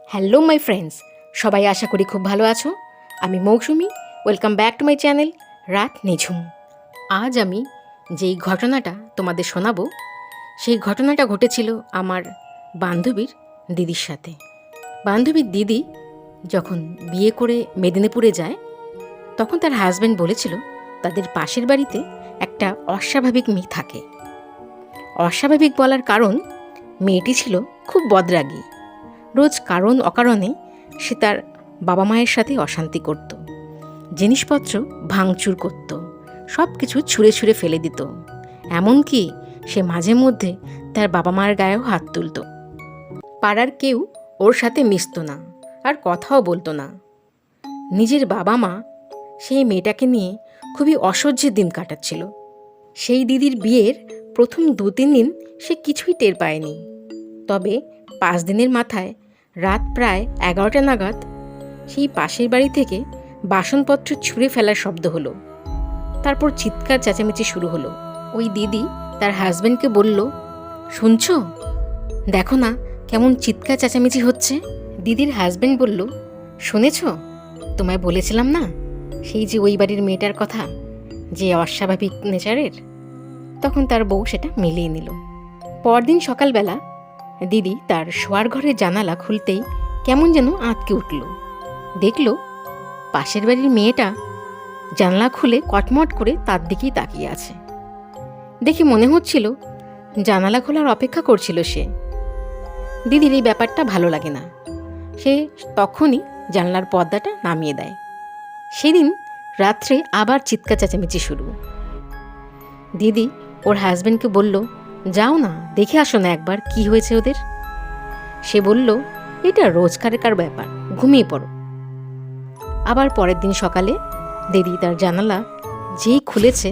Hello my friends, সবাই আশা করি খুব ভালো আছো। আমি Mousumi, welcome back to my channel Raat Nijhum. আজ আমি যেই ঘটনাটা তোমাদের শোনাবো, সেই ঘটনাটা ঘটেছিল আমার বান্ধবীর দিদির সাথে। বান্ধবীর দিদি যখন বিয়ে করে মেদিনীপুরে যায়, তখন তার হাজব্যান্ড বলেছিল তাদের পাশের বাড়িতে একটা অস্বাভাবিক মেয়ে থাকে। অস্বাভাবিক বলার কারণ, মেয়েটি ছিল খুব বদরাগী। রোজ কারণ অকারণে সে তার বাবা মায়ের সাথে অশান্তি করত, জিনিসপত্র ভাঙচুর করত, সব কিছু ছুঁড়ে ছুঁড়ে ফেলে দিত। এমনকি সে মাঝে মধ্যে তার বাবা মায়ের গায়েও হাত তুলত। পাড়ার কেউ ওর সাথে মিশত না, আর কথাও বলতো না। নিজের বাবা মা সেই মেয়েটাকে নিয়ে খুবই অসহ্যের দিন কাটাচ্ছিল। সেই দিদির বিয়ের প্রথম 2-3 দিন সে কিছুই টের পায়নি। তবে 5 দিনের মাথায় রাত প্রায় 11টা নাগাদ সেই পাশের বাড়ি থেকে বাসনপত্র ছুঁড়ে ফেলার শব্দ হলো। তারপর চিৎকার চেঁচামেচি শুরু হলো। ওই দিদি তার হাজব্যান্ডকে বলল, শুনছো? দেখো না কেমন চিৎকার চেঁচামেচি হচ্ছে। দিদির হাজব্যান্ড বলল, শুনেছ? তোমায় বলেছিলাম না সেই যে ওই বাড়ির মেয়েটার কথা, যে অস্বাভাবিক নেচারের। তখন তার বউ সেটা মিলিয়ে নিল। পরদিন সকালবেলা দিদি তার শোয়ার ঘরের জানালা খুলতেই কেমন যেন আঁতকে উঠল। দেখল পাশের বাড়ির মেয়েটা জানলা খুলে কটমট করে তার দিকেই তাকিয়ে আছে। দেখে মনে হচ্ছিল জানালা খোলার অপেক্ষা করছিল সে। দিদির এই ব্যাপারটা ভালো লাগে না। সে তখনই জানলার পর্দাটা নামিয়ে দেয়। সেদিন রাত্রে আবার চিৎকার চেঁচামেচি শুরু। দিদি ওর হাজব্যান্ডকে বলল, যাও না, দেখে আসো না একবার কি হয়েছে ওদের। সে বলল, এটা রোজকারকার ব্যাপার, ঘুমিয়ে পড়ো। আবার পরের দিন সকালে দিদি তার জানালা যেই খুলেছে,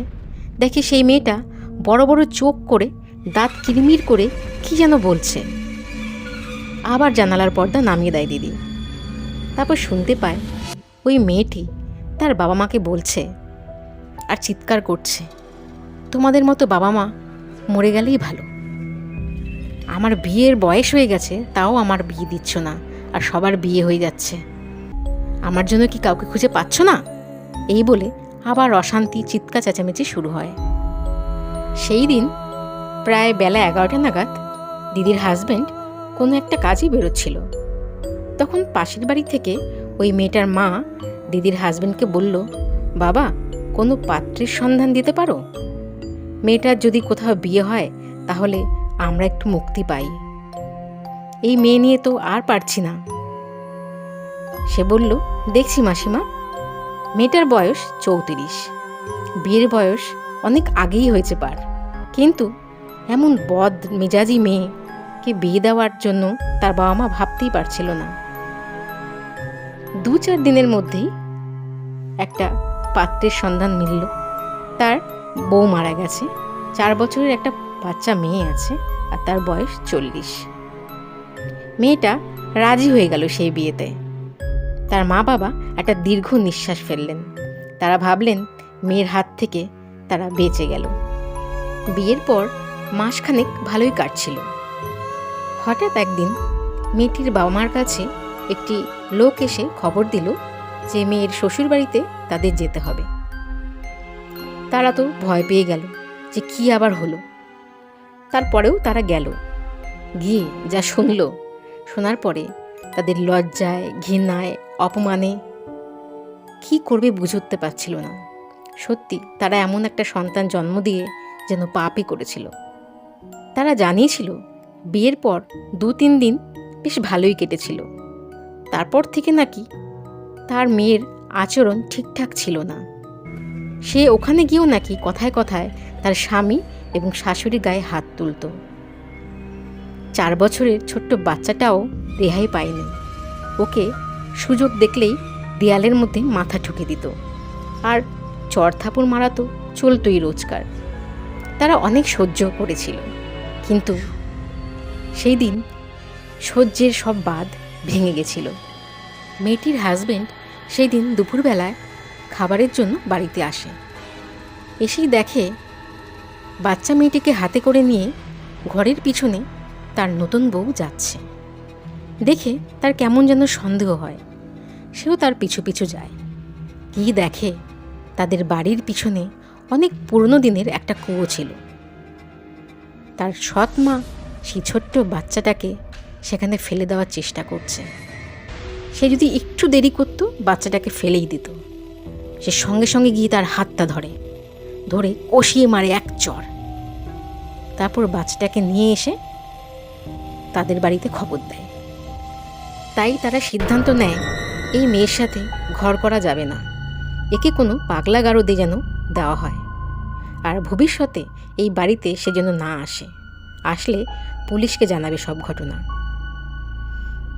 দেখে সেই মেয়েটা বড় বড় চোখ করে দাঁত কিরমির করে কি যেন বলছে। আবার জানালার পর্দা নামিয়ে দেয় দিদি। তারপর শুনতে পায় ওই মেয়েটি তার বাবা মাকে বলছে আর চিৎকার করছে, তোমাদের মতো বাবা মা মরে গেলেই ভালো। আমার বিয়ের বয়স হয়ে গেছে, তাও আমার বিয়ে দিচ্ছ না, আর সবার বিয়ে হয়ে যাচ্ছে। আমার জন্য কি কাউকে খুঁজে পাচ্ছ না? এই বলে আবার অশান্তি, চিৎকার চেঁচামেচি শুরু হয়। সেই দিন প্রায় বেলা 11টা নাগাদ দিদির হাজব্যান্ড কোনো একটা কাজে বেরোচ্ছিল। তখন পাশের বাড়ি থেকে ওই মেয়েটার মা দিদির হাজব্যান্ডকে বলল, বাবা, কোনো পাত্রের সন্ধান দিতে পারো? মেয়েটার যদি কোথাও বিয়ে হয় তাহলে আমরা একটু মুক্তি পাই। এই মেয়ে নিয়ে তো আর পারছি না। সে বলল, দেখছি মাসিমা। মেয়েটার বয়স 34, বিয়ের বয়স অনেক আগেই হয়েছে পার। কিন্তু এমন বদ মেজাজি মেয়েকে বিয়ে দেওয়ার জন্য তার বাবা মা ভাবতেই পারছিল না। 2-4 দিনের মধ্যেই একটা পাত্রের সন্ধান মিলল। তার বউ মারা গেছে, 4 বছরের একটা বাচ্চা মেয়ে আছে, আর তার বয়স 40। মেয়েটা রাজি হয়ে গেল সেই বিয়েতে। তার মা বাবা একটা দীর্ঘ নিঃশ্বাস ফেললেন। তারা ভাবলেন মেয়ের হাত থেকে তারা বেঁচে গেল। বিয়ের পর মাসখানেক ভালোই কাটছিল। হঠাৎ একদিন মেয়েটির বাবা মার কাছে একটি লোক এসে খবর দিল যে মেয়ের শ্বশুর বাড়িতে তাদের যেতে হবে। তারা তো ভয় পেয়ে গেল যে কি আবার হলো। তারপরেও তারা গেল। গিয়ে যা শোনার পরে তাদের লজ্জায়, ঘৃণায়, অপমানে কি করবে বুঝে উঠতে পারছিল না। সত্যি তারা এমন একটা সন্তান জন্ম দিয়ে যেন পাপই করেছিল। তারা জানিয়েছিল বিয়ের পর 2-3 দিন বেশ ভালোই কেটেছিল। তারপর থেকে নাকি তার মেয়ের আচরণ ঠিকঠাক ছিল না। সে ওখানে গিয়েও নাকি কথায় কথায় তার স্বামী এবং শাশুড়ি গায়ে হাত তুলত। 4 বছরের ছোট্ট বাচ্চাটাও রেহাই পায়নি। ওকে সুযোগ দেখলেই দেয়ালের মধ্যে মাথা ঠুকে দিত, আর চড়থাপুর মারা তো চলতই রোজকার। তারা অনেক সহ্য করেছিল, কিন্তু সেই দিন সহ্যের সব বাঁধ ভেঙে গেছিল। মেয়েটির হাজব্যান্ড সেই দিন দুপুরবেলায় খাবারের জন্য বাড়িতে আসে। এসেই দেখে বাচ্চা মেয়েটিকে হাতে করে নিয়ে ঘরের পিছনে তার নতুন বউ যাচ্ছে। দেখে তার কেমন যেন সন্দেহ হয়। সেও তার পিছু পিছু যায়। কি দেখে, তাদের বাড়ির পিছনে অনেক পুরনো দিনের একটা কুয়ো ছিল। তার সৎ মা সেই ছোট্ট বাচ্চাটাকে সেখানে ফেলে দেওয়ার চেষ্টা করছে। সে যদি একটু দেরি করত, বাচ্চাটাকে ফেলেই দিত। সে সঙ্গে সঙ্গে গিয়ে তার হাতটা ধরে কষিয়ে মারে এক চড়। তারপর বাচ্চাটাকে নিয়ে এসে তাদের বাড়িতে খবর দেয়। তাই তারা সিদ্ধান্ত নেয় এই মেয়ের সাথে ঘর করা যাবে না, একে কোনো পাগলা গারদে যেন দেওয়া হয়, আর ভবিষ্যতে এই বাড়িতে সে যেন না আসে। আসলে পুলিশকে জানাবে সব ঘটনা।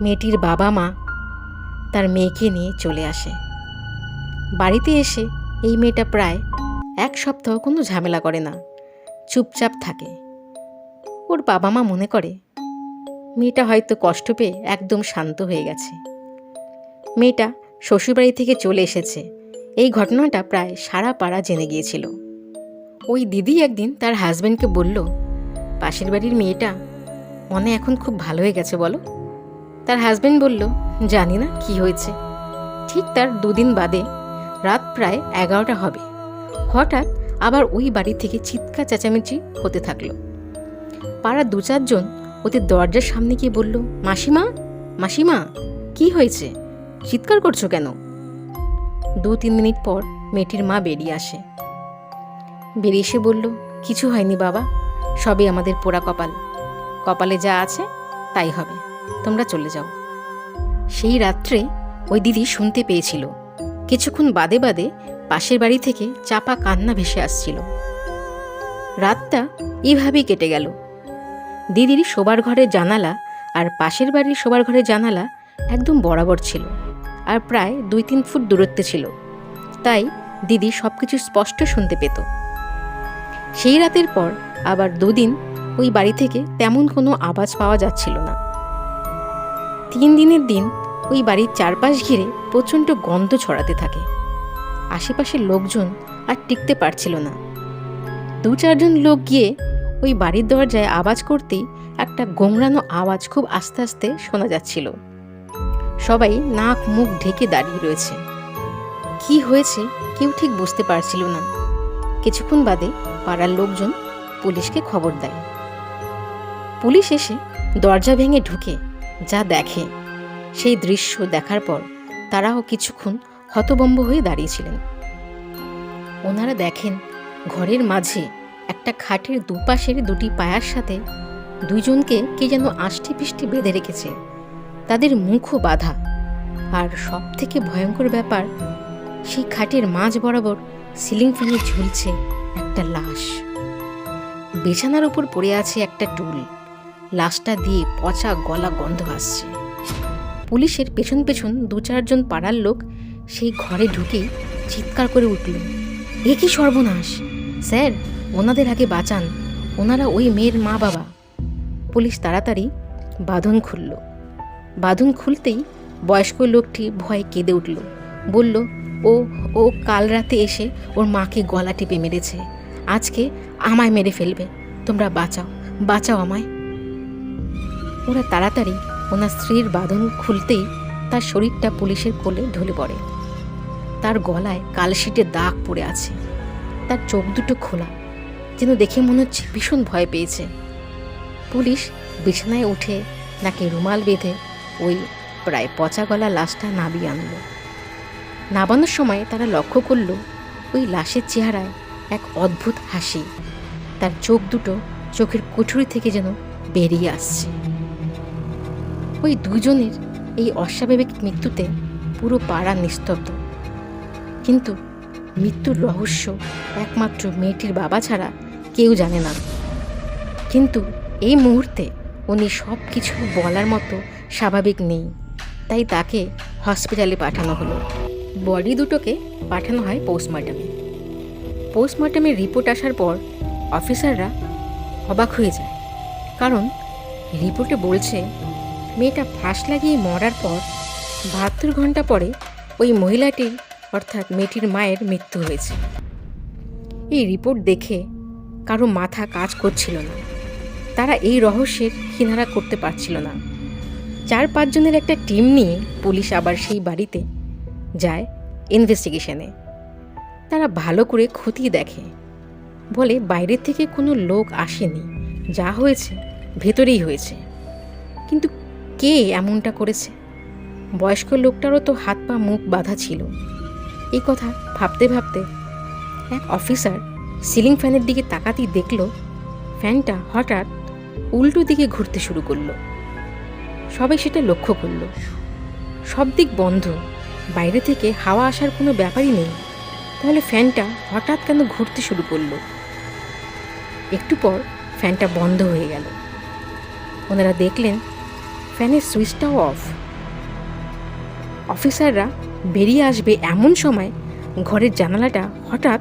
মেয়েটির বাবা মা তার মেয়েকে নিয়ে চলে আসে। বাড়িতে এসে এই মেয়েটা প্রায় 1 সপ্তাহ কোনো ঝামেলা করে না, চুপচাপ থাকে। ওর বাবা মা মনে করে মেয়েটা হয়তো কষ্ট পেয়ে একদম শান্ত হয়ে গেছে। মেয়েটা শ্বশুরবাড়ি থেকে চলে এসেছে, এই ঘটনাটা প্রায় সারা পাড়া জেনে গিয়েছিল। ওই দিদি একদিন তার হাজব্যান্ডকে বলল, পাশের বাড়ির মেয়েটা মনে এখন খুব ভালো হয়ে গেছে বলো। তার হাজব্যান্ড বলল, জানি না কি হয়েছে। ঠিক তার 2 দিন বাদে রাত প্রায় 11টা হবে, হঠাৎ আবার ওই বাড়ি থেকে চিৎকার চেঁচামেচি হতে থাকলো। পাড়া 2-4 জন ওদের দরজার সামনে গিয়ে বলল, মাসিমা মাসিমা কি হয়েছে, চিৎকার করছো কেন? 2-3 মিনিট পর মেয়েটির মা বেরিয়ে আসে। বেরিয়ে এসে বলল, কিছু হয়নি বাবা, সবই আমাদের পোড়া কপাল, কপালে যা আছে তাই হবে, তোমরা চলে যাও। সেই রাত্রে ওই দিদি শুনতে পেয়েছিল কিছুক্ষণ বাদে বাদে পাশের বাড়ি থেকে চাপা কান্না ভেসে আসছিল। রাতটা এইভাবেই কেটে গেল। দিদির শোবার ঘরের জানালা আর পাশের বাড়ির শোবার ঘরের জানালা একদম বরাবর ছিল, আর প্রায় 2-3 ফুট দূরত্বে ছিল। তাই দিদি সবকিছু স্পষ্ট শুনতে পেত। সেই রাতের পর আবার 2 দিন ওই বাড়ি থেকে তেমন কোনো আওয়াজ পাওয়া যাচ্ছিল না। 3 দিনের দিন ওই বাড়ির চারপাশ ঘিরে প্রচণ্ড গন্ধ ছড়াতে থাকে। আশেপাশের লোকজন আর টিকতে পারছিল না। 2-4 জন লোক গিয়ে ওই বাড়ির দরজায় আওয়াজ করতেই একটা গোংরানো আওয়াজ খুব আস্তে আস্তে শোনা যাচ্ছিল। সবাই নাক মুখ ঢেকে দাঁড়িয়ে রয়েছে। কি হয়েছে কেউ ঠিক বুঝতে পারছিল না। কিছুক্ষণ বাদে পাড়ার লোকজন পুলিশকে খবর দেয়। পুলিশ এসে দরজা ভেঙে ঢুকে যা দেখে, সেই দৃশ্য দেখার পর তারাও কিছুক্ষণ হতভম্ব হয়ে দাঁড়িয়েছিলেন। ওনারা দেখেন ঘরের মাঝে একটা খাটের দুপাশের 2টি পায়ার সাথে 2 জনকে কে যেন আষ্টি পিষ্টি বেঁধে রেখেছে, তাদের মুখও বাঁধা। আর সব থেকে ভয়ঙ্কর ব্যাপার, সেই খাটের মাঝ বরাবর সিলিং ফ্যানে ঝুলছে একটা লাশ। বিছানার উপর পড়ে আছে একটা টুল, লাশটা দিয়ে পচা গলা গন্ধ আসছে। পুলিশের পেছন পেছন 2-4 জন পাড়ার লোক সেই ঘরে ঢুকেই চিৎকার করে উঠল, এ কি সর্বনাশ, স্যার ওনাদের আগে বাঁচান, ওনারা ওই মেয়ের মা বাবা। পুলিশ তাড়াতাড়ি বাঁধন খুলল। বাঁধন খুলতেই বয়স্ক লোকটি ভয়ে কেঁদে উঠল, বলল, ও কাল রাতে এসে ওর মাকে গলা টিপে মেরেছে, আজকে আমায় মেরে ফেলবে, তোমরা বাঁচাও বাঁচাও আমায়। ওরা তাড়াতাড়ি ওনার স্ত্রীর বাঁধন খুলতেই তার শরীরটা পুলিশের কোলে ঢলে পড়ে। তার গলায় কালশিটের দাগ পড়ে আছে, তার চোখ দুটো খোলা, যেন দেখে মনে হচ্ছে ভীষণ ভয় পেয়েছে। পুলিশ বিছানায় উঠে নাকে রুমাল বেঁধে ওই প্রায় পচা গলা লাশটা নাবিয়ে আনল। নাবানোর সময় তারা লক্ষ্য করল ওই লাশের চেহারায় এক অদ্ভুত হাসি, তার চোখ দুটো চোখের কুঠুরি থেকে যেন বেরিয়ে আসছে। ওই 2 জনের এই অস্বাভাবিক মৃত্যুতে পুরো পাড়া নিস্তব্ধ। কিন্তু মৃত্যুর রহস্য একমাত্র মেয়েটির বাবা ছাড়া কেউ জানে না। কিন্তু এই মুহূর্তে উনি সব কিছু বলার মতো স্বাভাবিক নেই, তাই তাকে হসপিটালে পাঠানো হলো। বডি দুটোকে পাঠানো হয় পোস্টমর্টমে। পোস্টমর্টমের রিপোর্ট আসার পর অফিসাররা অবাক হয়ে যায়, কারণ রিপোর্টে বলছে মেয়েটা ফাঁস লাগিয়ে মরার পর 72 ঘন্টা পরে ওই মহিলাটির অর্থাৎ মেয়েটির মায়ের মৃত্যু হয়েছে। এই রিপোর্ট দেখে কারো মাথা কাজ করছিল না, তারা এই রহস্যের কিনারা করতে পারছিল না। 4-5 জনের একটা টিম নিয়ে পুলিশ আবার সেই বাড়িতে যায় ইনভেস্টিগেশনে। তারা ভালো করে খতিয়ে দেখে, বলে বাইরের থেকে কোনো লোক আসেনি, যা হয়েছে ভেতরেই হয়েছে। কিন্তু কে এমনটা করেছে? বয়স্ক লোকটারও তো হাত পা মুখ বাঁধা ছিল। এই কথা ভাবতে ভাবতে এক অফিসার সিলিং ফ্যানের দিকে তাকাতেই দেখল ফ্যানটা হঠাৎ উল্টো দিকে ঘুরতে শুরু করলো। সবাই সেটা লক্ষ্য করল। সব দিক বন্ধ, বাইরে থেকে হাওয়া আসার কোনো ব্যাপারই নেই, তাহলে ফ্যানটা হঠাৎ কেন ঘুরতে শুরু করলো? একটু পর ফ্যানটা বন্ধ হয়ে গেল। ওনারা দেখলেন ফ্যানের সুইচটাও অফ। অফিসাররা বেরিয়ে আসবে এমন সময় ঘরের জানালাটা হঠাৎ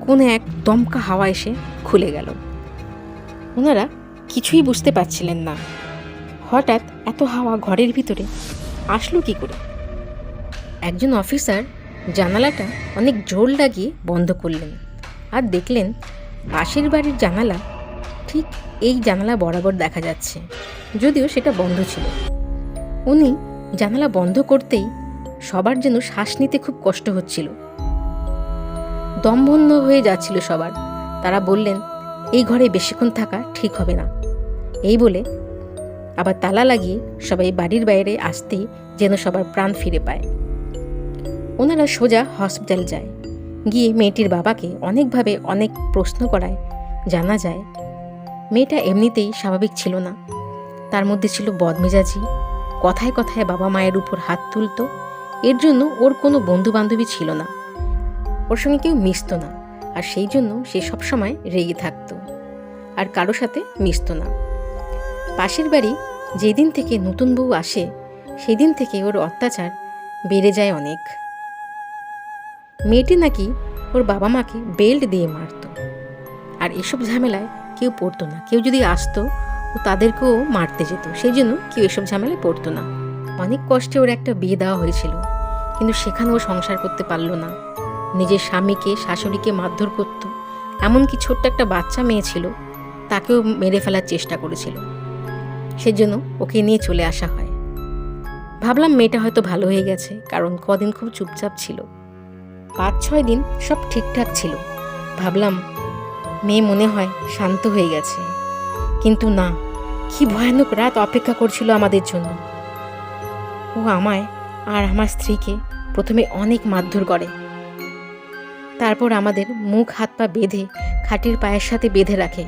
কোনো এক দমকা হাওয়া এসে খুলে গেল। ওনারা কিছুই বুঝতে পারছিলেন না, হঠাৎ এত হাওয়া ঘরের ভিতরে আসলো কি করে। একজন অফিসার জানালাটা অনেক জোর লাগিয়ে বন্ধ করলেন, আর দেখলেন পাশের বাড়ির জানালা ঠিক এই জানালা বরাবর দেখা যাচ্ছে, যদিও সেটা বন্ধ ছিল। উনি জানালা বন্ধ করতেই সবার যেন শ্বাস নিতে খুব কষ্ট হচ্ছিল, দমবন্ধ হয়ে যাচ্ছিল সবার। তারা বললেন এই ঘরে বেশিক্ষণ থাকা ঠিক হবে না। এই বলে আবার তালা লাগিয়ে সবাই বাড়ির বাইরে আসতেই যেন সবার প্রাণ ফিরে পায়। ওনারা সোজা হসপিটাল যায়। গিয়ে মেয়েটির বাবাকে অনেকভাবে অনেক প্রশ্ন করায় জানা যায় মেয়েটা এমনিতেই স্বাভাবিক ছিল না। তার মধ্যে ছিল বদমেজাজি, কথায় কথায় বাবা মায়ের উপর হাত তুলত। এর জন্য ওর কোনো বন্ধু বান্ধবী ছিল না, ওর সঙ্গে কেউ মিশত না, আর সেই জন্য সে সবসময় রেগে থাকত আর কারো সাথে মিশত না। পাশের বাড়ি যেদিন থেকে নতুন বউ আসে সেই দিন থেকে ওর অত্যাচার বেড়ে যায় অনেক। মেয়েটি নাকি ওর বাবা মাকে বেল্ট দিয়ে মারত, আর এসব ঝামেলায় কেউ পড়তো না। কেউ যদি আসতো ও তাদেরকেও মারতে যেত, সেই জন্য কেউ এসব ঝামেলায় পড়তো না। অনেক কষ্টে ওর একটা বিয়ে দেওয়া হয়েছিল, কিন্তু সেখানে ও সংসার করতে পারলো না। নিজের স্বামীকে শাশুড়িকে মারধর করত, এমনকি ছোট্ট একটা বাচ্চা মেয়ে ছিল, তাকেও মেরে ফেলার চেষ্টা করেছিল। সেজন্য ওকে নিয়ে চলে আসা হয়। ভাবলাম মেয়েটা হয়তো ভালো হয়ে গেছে, কারণ কদিন খুব চুপচাপ ছিল। 5-6 দিন সব ঠিকঠাক ছিল। ভাবলাম মেয়ে মনে হয় শান্ত হয়ে গেছে, কিন্তু না, কি ভয়ানক রাত অপেক্ষা করছিল আমাদের জন্য। ও আমায় আর আমার স্ত্রীকে প্রথমে অনেক মারধর করে, তারপর আমাদের মুখ হাত পা বেঁধে খাটের পায়ের সাথে বেঁধে রাখে।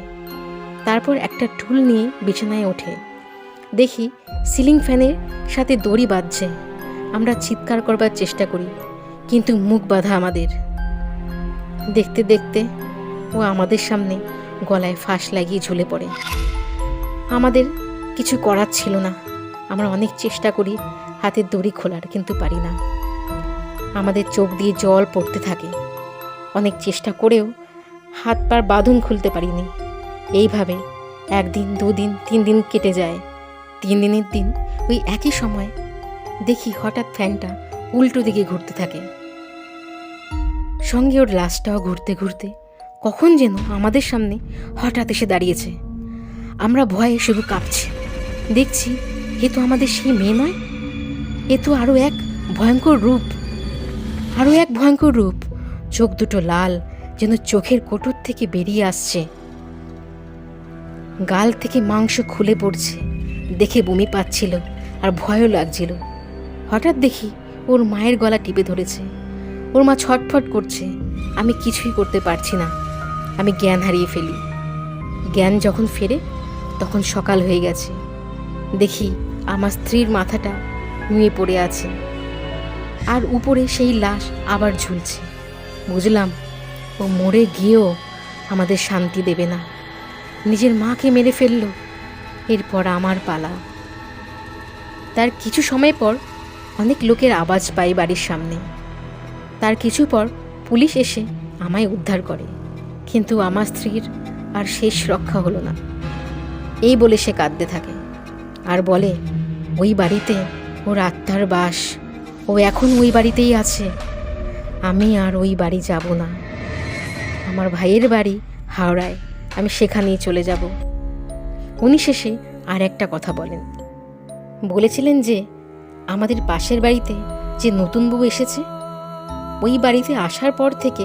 তারপর একটা টুল নিয়ে বিছানায় ওঠে, দেখি সিলিং ফ্যানের সাথে দড়ি বাঁধছে। আমরা চিৎকার করবার চেষ্টা করি, কিন্তু মুখ বাঁধা আমাদের। দেখতে দেখতে ও আমাদের সামনে গলায় ফাঁস লাগিয়ে ঝুলে পড়ে। আমাদের কিছু করার ছিল না। আমরা অনেক চেষ্টা করি হাতের দড়ি খোলার, কিন্তু পারি না। আমাদের চোখ দিয়ে জল পড়তে থাকে। অনেক চেষ্টা করেও হাত পার বাঁধন খুলতে পারিনি। এইভাবে 1 দিন 2 দিন 3 দিন কেটে যায়। 3 দিনের দিন ওই একই সময় দেখি হঠাৎ ফ্যানটা উল্টো দিকে ঘুরতে থাকে, সঙ্গে ওর লাশটাও ঘুরতে ঘুরতে কখন যেন আমাদের সামনে হঠাৎ এসে দাঁড়িয়েছে। আমরা ভয়ে শুধু কাঁপছি। দেখছি এ তো আমাদের সেই মেয়ে নয়, এ তো আরও এক ভয়ঙ্কর রূপ। চোখ দুটো লাল, যেন চোখের কোটর থেকে বেরিয়ে আসছে। গাল থেকে মাংস খুলে পড়ছে। দেখে বমি পাচ্ছিল আর ভয়ও লাগছিল। হঠাৎ দেখি ওর মায়ের গলা টিপে ধরেছে। ওর মা ছটফট করছে। আমি কিছুই করতে পারছি না। আমি জ্ঞান হারিয়ে ফেলি। জ্ঞান যখন ফেরে তখন সকাল হয়ে গেছে। দেখি আমার স্ত্রীর মাথাটা নুয়ে পড়ে আছে, আর উপরে সেই লাশ আবার ঝুলছে। বুঝলাম ও মরে গিয়েও আমাদের শান্তি দেবে না। নিজের মাকে মেরে ফেললো, এরপর আমার পালা। তার কিছু সময় পর অনেক লোকের আওয়াজ পাই বাড়ির সামনে। তার কিছু পর পুলিশ এসে আমায় উদ্ধার করে, কিন্তু আমার স্ত্রীর আর শেষ রক্ষা হলো না। এই বলে সে কাঁদতে থাকে আর বলে ওই বাড়িতে ওর আত্মার বাস, ও এখন ওই বাড়িতেই আছে। আমি আর ওই বাড়ি যাব না। আমার ভাইয়ের বাড়ি হাওড়ায়, আমি সেখানেই চলে যাব। উনি শেষে আর একটা কথা বলেন, বলেছিলেন যে আমাদের পাশের বাড়িতে যে নতুন বউ এসেছে, ওই বাড়িতে আসার পর থেকে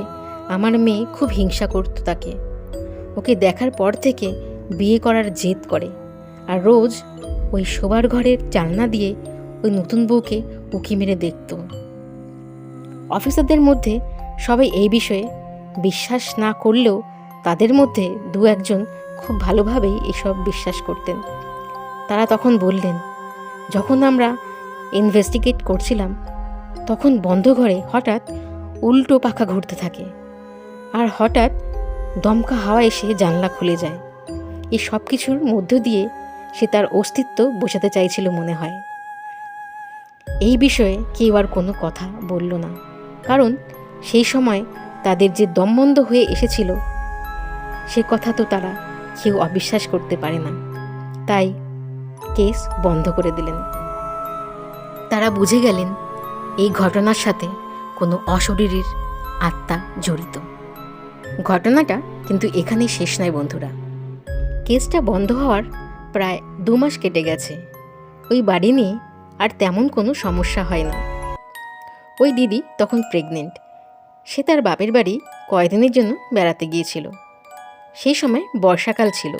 আমার মেয়ে খুব হিংসা করত তাকে। ওকে দেখার পর থেকে বিয়ে করার জেদ করে, আর রোজ ওই শোবার ঘরের জানলা দিয়ে ওই নতুন বউকে উঁকি মেরে দেখত। অফিসারদের মধ্যে সবাই এই বিষয়ে বিশ্বাস না করলেও তাদের মধ্যে দু একজন খুব ভালোভাবেই এসব বিশ্বাস করতেন। তারা তখন বললেন, যখন আমরা ইনভেস্টিগেট করছিলাম তখন বন্ধ ঘরে হঠাৎ উল্টো পাখা ঘুরতে থাকে, আর হঠাৎ দমকা হাওয়া এসে জানলা খুলে যায়। এই সব কিছুর মধ্য দিয়ে সে তার অস্তিত্ব বোঝাতে চাইছিল মনে হয়। এই বিষয়ে কেউ আর কোনো কথা বলল না, কারণ সেই সময় তাদের যে দমবন্ধ হয়ে এসেছিল সে কথা তো তারা কেউ অবিশ্বাস করতে পারে না। তাই কেস বন্ধ করে দিলেন। তারা বুঝে গেলেন এই ঘটনার সাথে কোনো অশরীরীর আত্মা জড়িত। ঘটনাটা কিন্তু এখানেই শেষ নয় বন্ধুরা। কেসটা বন্ধ হওয়ার প্রায় 2 মাস কেটে গেছে। ওই বাড়ি নিয়ে আর তেমন কোনো সমস্যা হয় না। ওই দিদি তখন প্রেগনেন্ট। সে তার বাপের বাড়ি কয়েকদিনের জন্য বেড়াতে গিয়েছিল। সেই সময় বর্ষাকাল ছিল।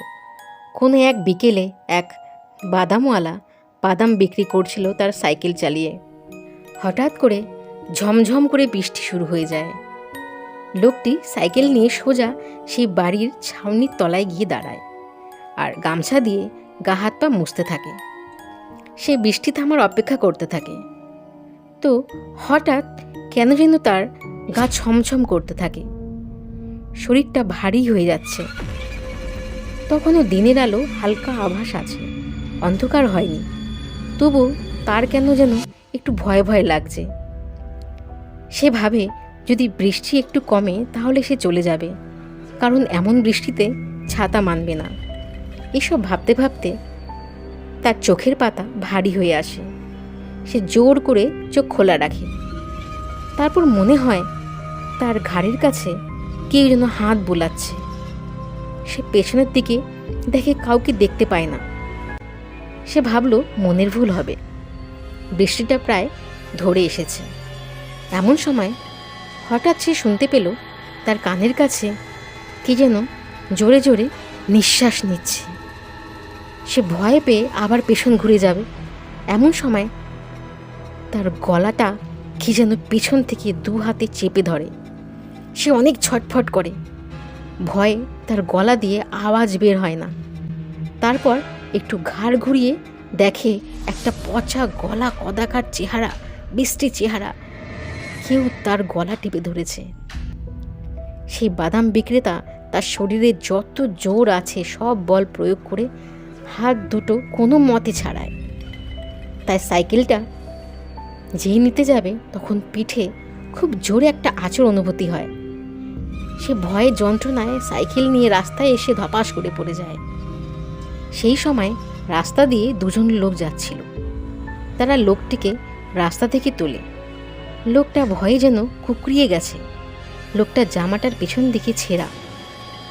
কোনো এক বিকেলে এক বাদামওয়ালা বাদাম বিক্রি করছিল তার সাইকেল চালিয়ে। হঠাৎ করে ঝমঝম করে বৃষ্টি শুরু হয়ে যায়। লোকটি সাইকেল নিয়ে সোজা সেই বাড়ির ছাউনির তলায় গিয়ে দাঁড়ায় আর গামছা দিয়ে গা হাত পা মুছতে থাকে। সে বৃষ্টি থামার অপেক্ষা করতে থাকে। তো হঠাৎ কেন যেন তার গা ছমছম করতে থাকে, শরীরটা ভারী হয়ে যাচ্ছে। তখনও দিনের আলো হালকা আভাস আছে, অন্ধকার হয়নি। তবু তার কেন যেন একটু ভয় ভয় লাগছে। সে ভাবে যদি বৃষ্টি একটু কমে তাহলে সে চলে যাবে, কারণ এমন বৃষ্টিতে ছাতা মানবে না। এসব ভাবতে ভাবতে তার চোখের পাতা ভারী হয়ে আসে। সে জোর করে চোখ খোলা রাখে। তারপর মনে হয় তার ঘাড়ের কাছে কেউ যেন হাত বোলাচ্ছে। সে পেছনের দিকে দেখে কাউকে দেখতে পায় না। সে ভাবল মনের ভুল হবে, বৃষ্টিটা প্রায় ধরে এসেছে। এমন সময় হঠাৎ সে শুনতে পেল তার কানের কাছে কি যেন জোরে জোরে নিঃশ্বাস নিচ্ছে। সে ভয় পেয়ে আবার পেছন ঘুরে যাবে। এমন সময় তার গলাটা কি যেন পেছন থেকে 2 হাতে চেপে ধরে। সে অনেক ছটফট করে, ভয়ে তার গলা দিয়ে আওয়াজ বের হয় না। তারপর একটু ঘাড় ঘুরিয়ে দেখে একটা পচা গলা কদাকার চেহারা, বিশ্রী চেহারা, কেউ তার গলা টিপে ধরেছে। সেই বাদাম বিক্রেতা তার শরীরে যত জোর আছে সব বল প্রয়োগ করে হাত দুটো কোনো মতে ছাড়ায়। তাই সাইকেলটা যেই নিতে যাবে তখন পিঠে খুব জোরে একটা আঁচড় অনুভূতি হয়। সে ভয়ে যন্ত্রণায় সাইকেল নিয়ে রাস্তায় এসে ধপাস করে পড়ে যায়। সেই সময় রাস্তা দিয়ে 2 জন লোক যাচ্ছিল। তারা লোকটিকে রাস্তা থেকে তোলে। লোকটা ভয়ে যেন কুকড়িয়ে গেছে। লোকটা জামাটার পেছন দিকে ছেঁড়া।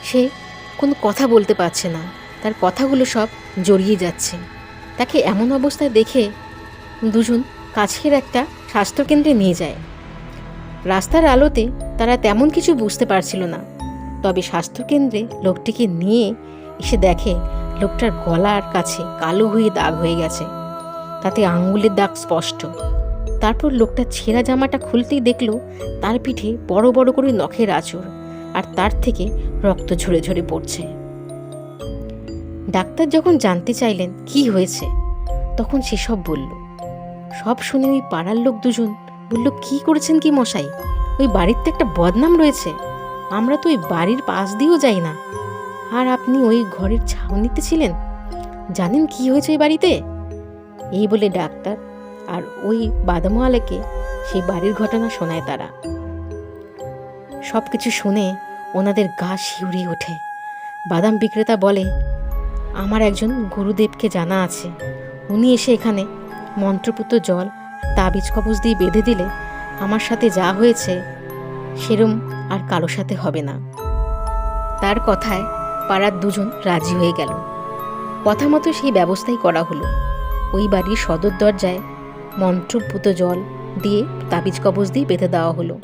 সে কোনো কথা বলতে পারছে না, তার কথাগুলো সব জড়িয়ে যাচ্ছে। তাকে এমন অবস্থায় দেখে 2 জন কাছের একটা স্বাস্থ্যকেন্দ্রে নিয়ে যায়। রাস্তার আলোতে তারা তেমন কিছু বুঝতে পারছিল না। তবে স্বাস্থ্যকেন্দ্রে লোকটিকে নিয়ে এসে দেখে লোকটার গলার কাছে কালো হয়ে দাগ হয়ে গেছে, তাতে আঙুলের দাগ স্পষ্ট। তারপর লোকটা ছেঁড়া জামাটা খুলতেই দেখল তার পিঠে বড় বড় করে নখের আঁচড়, আর তার থেকে রক্ত ঝরে ঝরে পড়ছে। ডাক্তার যখন জানতে চাইলেন কি হয়েছে, তখন সেসব বলল। সব শুনে ওই পাড়ার লোক 2 জন বলল, কি করেছেন কি মশাই? ওই বাড়ির তো একটা বদনাম রয়েছে। আমরা তো ওই বাড়ির পাশ দিয়েও যাই না, আর আপনি ওই ঘরের ছাউনিতে ছিলেন। জানেন কি হয়েছে ওই বাড়িতে? এই বলে ডাক্তার আর ওই বাদামওয়ালাকে সেই বাড়ির ঘটনা শোনায় তারা। সব কিছু শুনে ওনাদের গা শিউরে ওঠে। বাদাম বিক্রেতা বলে, আমার একজন গুরুদেবকে জানা আছে, উনি এসে এখানে মন্ত্রপুত জল তাবিজ কবজ দিয়ে বেঁধে দিলে আমার সাথে যা হয়েছে সেরম আর কারো সাথে হবে না। তার কথায় পাড়ার 2 জন রাজি হয়ে গেল। কথা মতো সেই ব্যবস্থাই করা হলো। ওই বাড়ির সদর দরজায় মন্ত্রপুত জল দিয়ে তাবিজ কবজ দিয়ে বেঁধে দেওয়া হলো।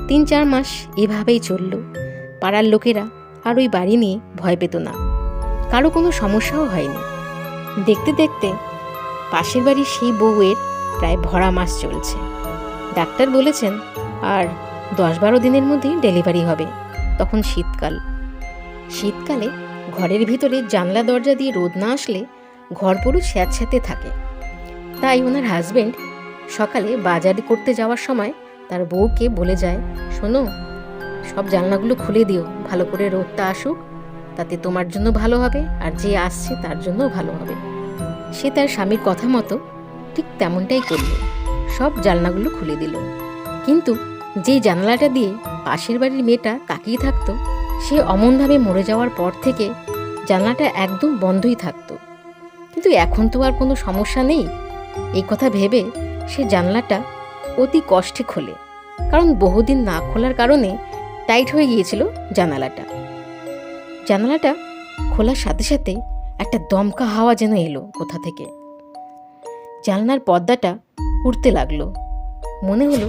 3-4 মাস এভাবেই চলল। পাড়ার লোকেরা আর ওই বাড়ি নিয়ে ভয় পেত না, কারো কোনো সমস্যাও হয়নি। দেখতে দেখতে পাশের বাড়ির সেই বউয়ের প্রায় ভরা মাস চলছে। ডাক্তার বলেছেন আর 10-12 দিনের মধ্যেই ডেলিভারি হবে। তখন শীতকালে ঘরের ভিতরে জানলা দরজা দিয়ে রোদ না আসলে ঘর পুরো স্যাঁতস্যাঁতে থাকে। তাই ওনার হাজবেন্ড সকালে বাজার করতে যাওয়ার সময় তার বউকে বলে যায়, শোনো, সব জানলাগুলো খুলে দিও, ভালো করে রোদটা আসুক, তাতে তোমার জন্য ভালো হবে আর যে আসছে তার জন্যও ভালো হবে। সে তার স্বামীর কথা মতো ঠিক তেমনটাই করল, সব জানলাগুলো খুলে দিল। কিন্তু যেই জানলাটা দিয়ে পাশের বাড়ির মেয়েটা তাকিয়ে থাকতো, সে অমনভাবে মরে যাওয়ার পর থেকে জানলাটা একদম বন্ধই থাকতো। কিন্তু এখন তো আর কোনো সমস্যা নেই, এই কথা ভেবে সে জানলাটা অতি কষ্টে খোলে, কারণ বহুদিন না খোলার কারণে টাইট হয়ে গিয়েছিল জানালাটা খোলার সাথে সাথে একটা দমকা হাওয়া যেন এলো কোথা থেকে। জানলার পর্দাটা উড়তে লাগলো। মনে হলো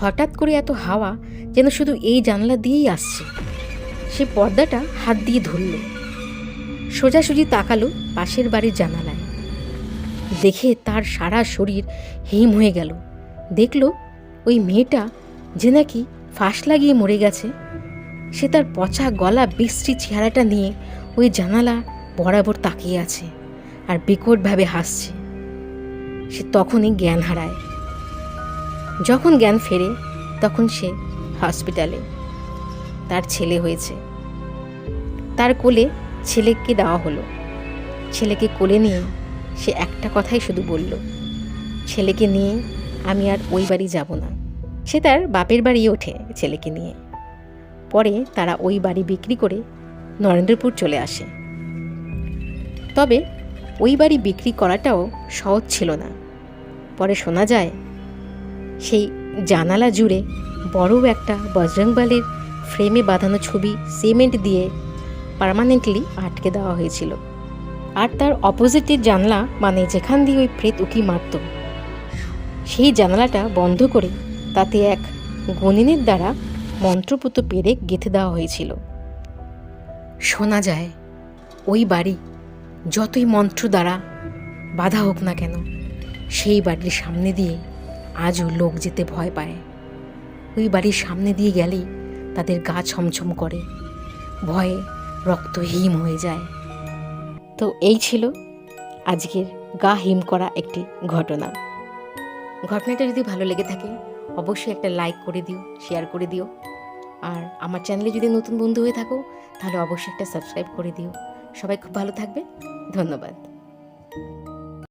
হঠাৎ করে এত হাওয়া যেন শুধু এই জানলা দিয়েই আসছে। সে পর্দাটা হাত দিয়ে ধরল, সোজাসুজি তাকালো পাশের বাড়ির জানালায়। দেখে তার সারা শরীর হিম হয়ে গেল। দেখলো ওই মেয়েটা যে নাকি ফাঁস লাগিয়ে মরে গেছে। সে তার পচা গলা বিশ্রী চেহারাটা নিয়ে ওই জানালা বরাবর তাকিয়ে আছে আর বিকটভাবে হাসছে। সে তখনই জ্ঞান হারায়। যখন জ্ঞান ফেরে তখন সে হসপিটালে। তার ছেলে হয়েছে। তার কোলে ছেলেকে দেওয়া হলো। ছেলেকে কোলে নিয়ে সে একটা কথাই শুধু বলল, ছেলেকে নিয়ে আমি আর ওই বাড়ি যাব না। সে তার বাপের বাড়ি ওঠে ছেলেকে নিয়ে। পরে তারা ওই বাড়ি বিক্রি করে নরেন্দ্রপুর চলে আসে। তবে ওই বাড়ি বিক্রি করাটাও সহজ ছিল না। পরে শোনা যায় সেই জানালা জুড়ে বড় একটা বজরংবলীর ফ্রেমে বাঁধানো ছবি সিমেন্ট দিয়ে পার্মানেন্টলি আটকে দেওয়া হয়েছিল। আর তার অপোজিটের জানলা, মানে যেখান দিয়ে ওই প্রেত উকি মারত, সেই জানালাটা বন্ধ করে তাতে এক গণিনের দ্বারা মন্ত্রপুত পেরেক গেঁথে দেওয়া হয়েছিল। শোনা যায় ওই বাড়ি যতই মন্ত্র দ্বারা বাধা হোক না কেন, সেই বাড়ির সামনে দিয়ে আজও লোক যেতে ভয় পায়। ওই বাড়ির সামনে দিয়ে গেলেই তাদের গা ছমছম করে, ভয়ে রক্ত হিম হয়ে যায়। তো এই ছিল আজকের গা হিম করা একটি ঘটনাটা যদি ভালো লেগে থাকে অবশ্যই একটা লাইক করে দিও, শেয়ার করে দিও। আর আমার চ্যানেলে যদি নতুন বন্ধু হয়ে থাকো তাহলে অবশ্যই একটা সাবস্ক্রাইব করে দিও। সবাই খুব ভালো থাকবে। ধন্যবাদ।